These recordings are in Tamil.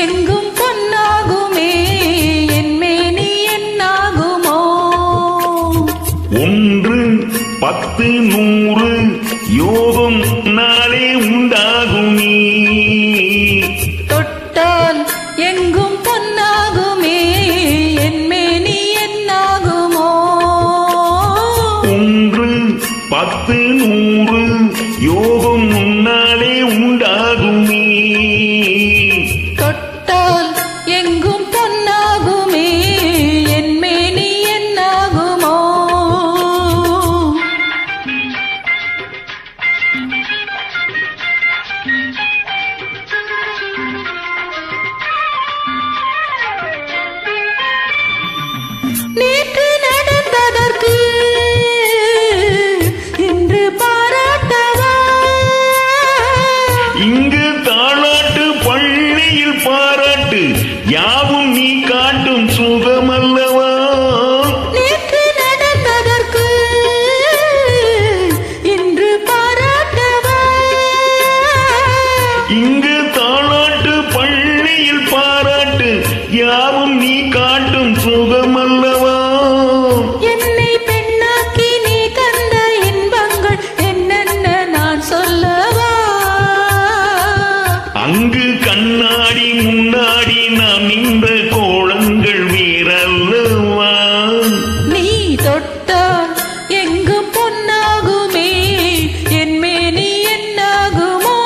எங்கும் பொன்னாகுமே என் மேனி என்னாகுமோ? 1 10 100 யோகம் நாளே உண்டாகுமே. தொட்டால் எங்கும் பொன்னாகுமே என் மேனி என்னாகுமோ? 1 10 100 யோகம் முன்னாலே உண்டாகுமே. தொட்டால் எங்கும் பொன்னாகுமே என் மேனி என்னாகுமோ? நேற்று நடந்ததற்கு இன்று பாராட்டவா? இங்கு தாளாட்டு பள்ளியில் பாராட்டு யாவும் நீ காட்டும் சுகமல்லவா? நேற்று நடந்ததற்கு இன்று பாராட்டவா? இங்கு தாளாட்டு பள்ளியில் பாராட்டு யாவும் நீ காட்டும் சுகமல்லவா? என்னை பெண்ணாக்கி நீ தந்த இன்பங்கள் என்னென்ன நான் சொல்லவா? அங்கு கண்ணாடி முன்னாடி நாம் நின்ற கோலங்கள் வேறல்லவா? நீ தொட்டால் எங்கும் பொன்னாகுமே என் மேனி என்னாகுமோ?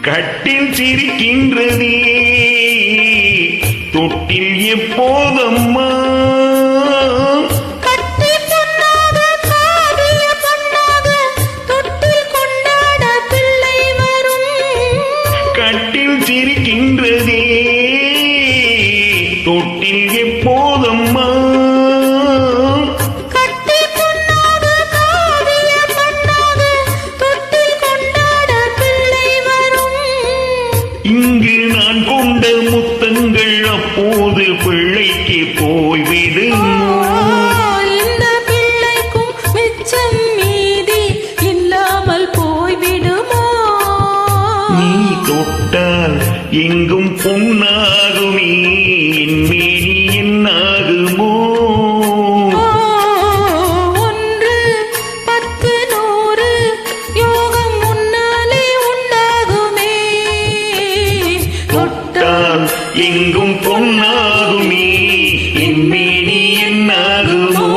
கட்டில் சிரிக்கின்றதே தொட்டில் எப்போதம்மா? கட்டி பொன்னாக காவிய பொன்னாக தொட்டில் கொண்டாட பிள்ளை வரும். கட்டில் சிரிக்கின்றதே தொட்டில் எப்போதம்மா? கட்டி பொன்னாக காவிய பொன்னாக தொட்டில் கொண்டாட பிள்ளை வரும். இங்கு நான் கொண்ட முத்தங்கள் அப்போது பிள்ளைக்கு போய்விடுமோ? இந்த பிள்ளைக்கும் மிச்சம் மீதி இல்லாமல் போய்விடுமோ? நீ தொட்டால் எங்கும் பொன்னாகுமே என் மேனி என்னாகுமோ? 1 10 100 யோகம் முன்னாலே உண்டாகுமே. தொட்டால் எங்கும் பொன்னாகுமே என் மேனி என்னாகுமோ?